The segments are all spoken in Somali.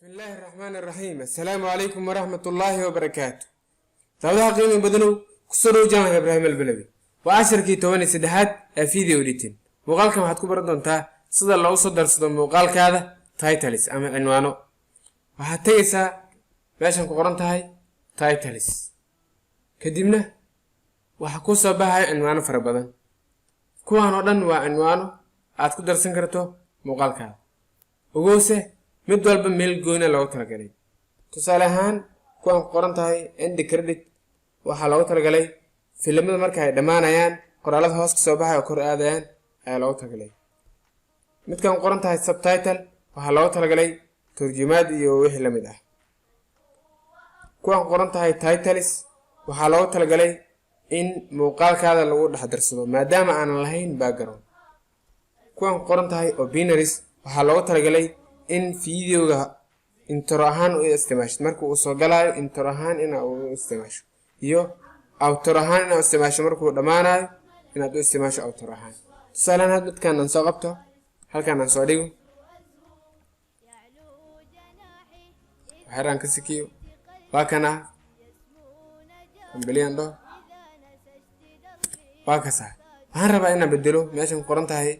بسم الله الرحمن الرحيم. السلام عليكم ورحمة الله وبركاته. سعودها قيمة بدنو كسروا جامعة إبراهيم البلبي وعشر كي تواني سدحات فيديو ليتين وقالكم هتكون بردون تا صدر الله صدر وقال هذا تايتلس أما عنوانه وحتيسا باشا قرنت هاي تايتلس كدمنا وحكوسا بها عنوانه فربضان كوان ودن وعنوانه هتكون درسن كرتو مقال هذا وقوسه mid walba meel goona loogu talagalay tusaale ahaan kuwan qoran tahay end credit waxa loogu talagalay filimada marka ay dhamaanayaan qoraalada hoos ka soo baxay oo kor aadayaan ayaa loogu talagalay midkan qoran tahay subtitle waxa loogu talagalay turjumaad iyo wixii la mid ah kuwan qoran tahay titles waxa loogu talagalay in muuqaalkaada lagu dhaxdarsado maadaama aan lahayn background kuwan qoran tahay obinaries waxa loogu talagalay in fiidiyoga intro ahaan u isticmaasho markuu soo galaayo intro ahaan in uu isticmaasho iyo outro ahaan in uu isticmaasho markuu dhamaanayo inaad u isticmaasho outro ahaan tusaalahan had midkan aan soo qabto halkan aan soo dhigo waxaan ka sikiyo waa kana ambaliyan do waa ka saar waxaan rabaa inaan bedelo meeshan qoran tahay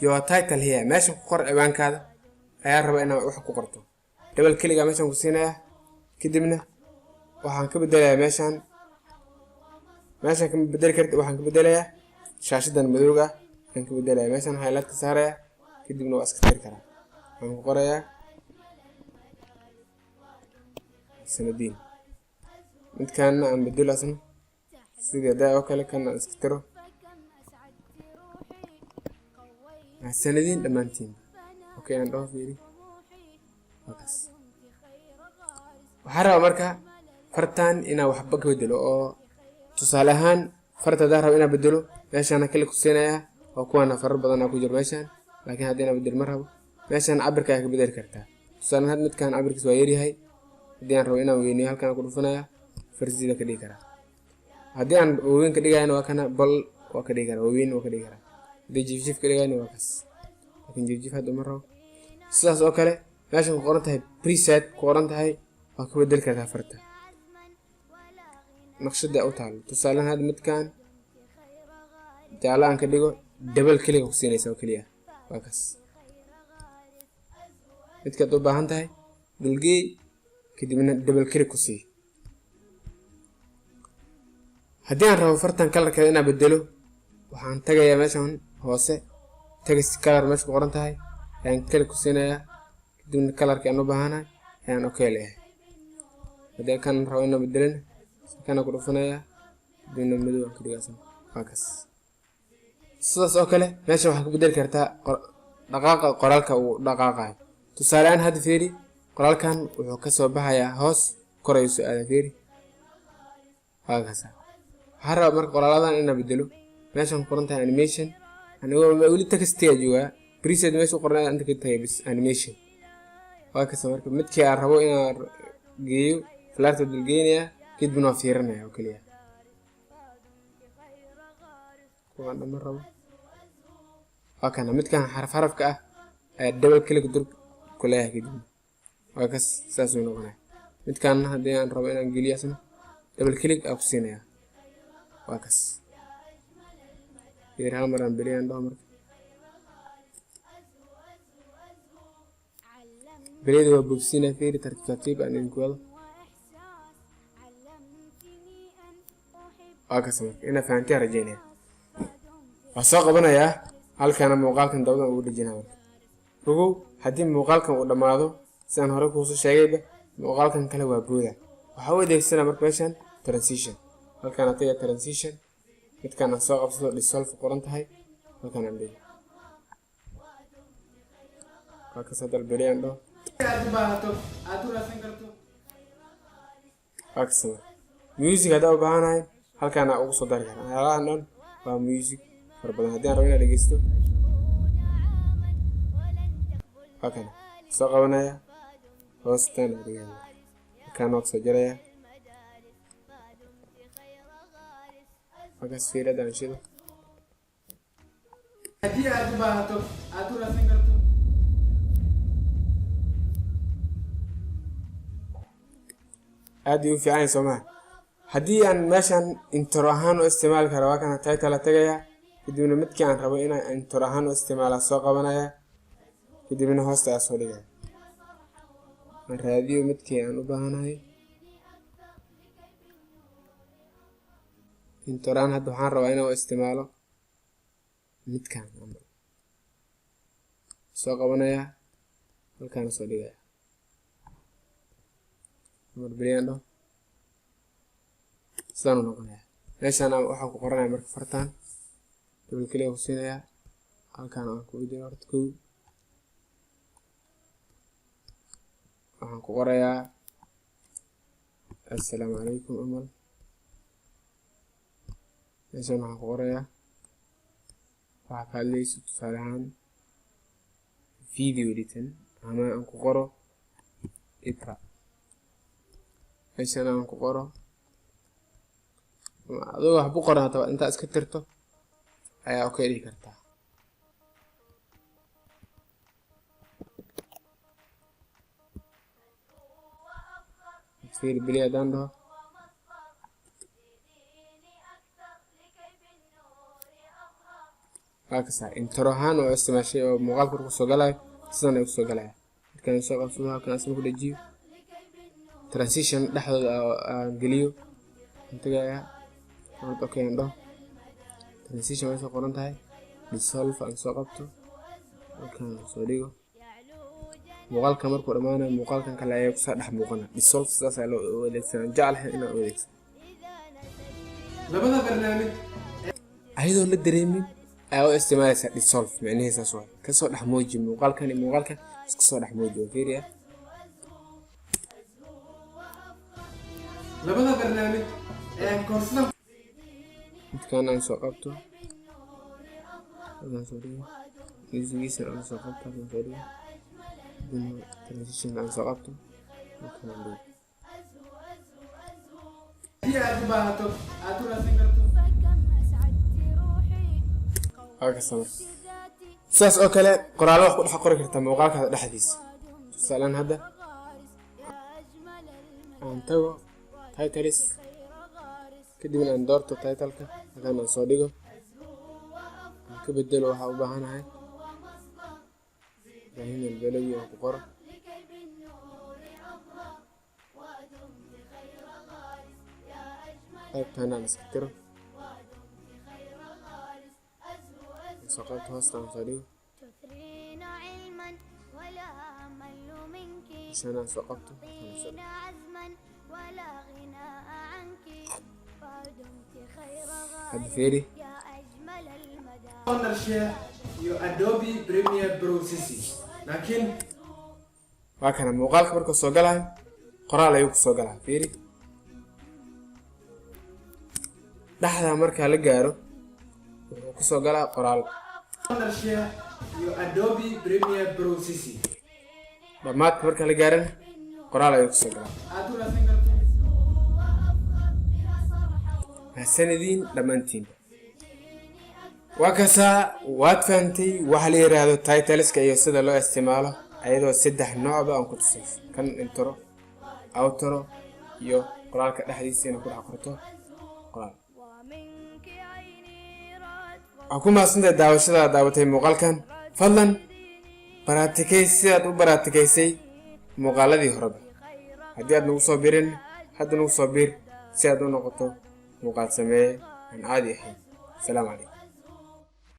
your title here meeshan ku qor ciwaankaada ayaa raba inaan wax ku qorto double click meeshan ku siinaya kadibna waxaan ka bedelayaa meeshan ka bedel kartid waxaan ka bedelayaa shaashadan madowga aan ka bedelayaa meeshan highlight ka saaraya kadibna waa iska tiri karaa waxaan ku qorayaa sanadiin midkan aan bedelo asna sidii daa oo kale kan aan iska tiro sanadiin dhamaantiin okay aan dhoo fiiri waxaan rabaa marka fartaan inaan waxba ka bedelo oo tusaale ahaan farta haddaan rabo inaan bedelo meeshaan kale ku siinayaa oo kuwana farar badan ku jiro meeshaan laakiin haddii inaan bedel ma rabo meeshaan cabirka ayaa ka bedeli kartaa tusaale ahaan midkaan cabirkiis waa yaryahay haddii aan rabo inaan weyniyo halkaan ku dhufanayaa farsiida ka dhigi karaa haddii aan waaweyn ka dhigayana waa kana bal waa ka dhigi karaa waaweyn waa ka dhigi karaa haddii jiifjiif ka dhigayana waa kaas laakiin jiifjiif hadda ma rabo sidaas oo kale meeshan ku qoran tahay preset ku qoran tahay waa ka bedeli kartaa farta naqshada u taalo tusaale ahaan midkaan jaalo aan ka dhigo double click ku siinaysa oo kaliya waa kaas midkaad u baahan tahay dulgeey kadibna double click ku sii haddii aan rabo fartan kalarkeeda inaan bedelo waxaan tagayaa meeshan hoose text color meesha ku qoran tahay ayaan click ku siinayaa kadibna kalarka aan u baahanahay ayaan okay leeyahay haddii kan rabo inaan bedelin kana ku dhufanayaa kadibna madow aan ka dhigayaa waa kaas sidaas oo kale meesha waxaad ku bedeli kartaa dhaqaaqa qoraalka uu dhaqaaqayo tusaale ahaan hadda fiiri qoraalkan wuxuu ka soo baxayaa hoos kor ayuu soo aadaa fiiri waa kaas waxaan rabaa marka qoraaladan inaan bedelo meeshan qoran tahay animation anigoo weli textiga joogaa preset meesha qornaa inta ka tahay bis animation waa kaas marka midkii aan rabo inaan geeyo flaarta dulgeynaya kadibna waa fiirinaya oo kaliya kuwaan dhamma rabo waa kana midkan xarafka ah ayaa double click dur ku leeyahay kadibna waa kaas saas uu noqonaya midkan haddii aan rabo inaan geliyo asna double click aan ku siinaya waa kaas fiir hal mar aan beliyaan dhaho marka beliyada waa bogsiinaya fiiri tartiib aan idinku wado waa kaas marka inaa fahantiyaa rajeynaya waa soo qabanayaa halkaana muuqaalkan dabadan ugu dhejinaa marka ogow haddii muuqaalkan uu dhammaado sidaan hore kuusoo sheegayba muuqaalkan kale waa booda waxaa u adeegsanaa marka meeshan transition halkaan ataga transition midkaan aan soo qabsado dissolve qoran tahay halkaan aan dhigo waa kaas hadal beliyaan dhaho waa kaas music haddaa u baahanahay halkaan ugu soo dari karaa waxyaalahan dhan waa music fara badan haddii aan rabo inaan dhegeysto waa kana soo qabanaya hoostaan aan dhigaya halkaan waa kasoo jaraya waa kaas fiirada aan shido haddii aad u baahato aad u raadsan karto aad u fiican Soomaa haddii aan meeshan intro ahaan u isticmaali karo waa kana title la tagaya kadibna midkii aan rabo inaan intro ahaan u isticmaalo soo qabanaya kadibna hoosta soo dhigaya aan raadiyo midkii aan u baahanahay introan hadda waxaan rabaa inaan u isticmaalo midkaan soo qabanaya halkaan soo dhigaya marbiliyando sidaan u noqonaya meeshaan waxaan ku qoranayaa marka fartaan double click ku siinaya halkaan aan ku dhigo horta kow waxaan ku qorayaa assalaamu calaykum amal meeshaan waxaan ku qorayaa waxa ka hadlayso tusaale ahaan video editing ama aan ku qoro iqra meeshaan aan ku qoro adoo wax bu qoran hata inta iska tirto ayaa okay dhigi kartaa fiir biliya dando akasa intro ahaan oo isticmaashay oo muuqaalka ku soo galay sidaan ay ku soo galay markaan soo qabsado halkan asma ku dhajiyo transition dhexdooda aan geliyo intagaya okay ando transition way soo qoran tahay dissolve aan soo qabto halkan soo dhigo muuqaalka markuu dhamaanayo muuqaalkan kale ayaa ku soo dhex muuqana dissolve sidaas ayaa loo adeegsanaa jeclahay inaan u adeegsado labada barnaamij ayadoo la dareemin ayaa u isticmaalaysaa dissolve macnaheedu waa ka soo dhex muuji muuqaalkan iyo muuqaalkan iska soo dhex muuji oo fiiriya labada barnaamij koorsada midkaan aan soo qabto aan soo dhigo musigiisa aan soo qabto aan soo dhigo transition aan soo qabto halkaan aan dhigo haddii aad u baahato aad u raadin karto sidaas oo kale qoraallo wax ku dhex qori kartaa muuqaalkaada dhexdiisa tusaalaan hadda aan tago titles kadibna aan doorto titleka halkaan aan soo dhigo aan ka bedelo waxa u baahanahay Ibrahim Albalawi aan ku qoro qaybtaan aan iska tiro سقطت هوستان صديق عشان أنا سقطته حد فيري Adobe Premiere Pro CC لكن وكان الموقع مركز سوقلها قرأ لا يوكل سوقلها فيري لحظة مركز لجارو kusoo gala qoraal Adobe Premiere Pro CC dhammaadka marka la gaaran qoraal ayuu kusoo galaa sanadiin dhammaantiin waa kasaa waad fahantay waxa la yiraahdo titleska iyo sida loo isticmaalo ayadoo saddex noocba aan ku tusay kan intro outro iyo qoraalka dhexdiisa inuu ku dhex qorto qoraal aku maasanta daawashada daawatay muuqaalkan fadlan baratikay sidaad u baratigaysay muuqaaladii horeba haddii aad nagu soo birin hadda nagu soo bir si aad u noqoto muuqaal sameeye aan caadi ahayn. Salaam calaykum.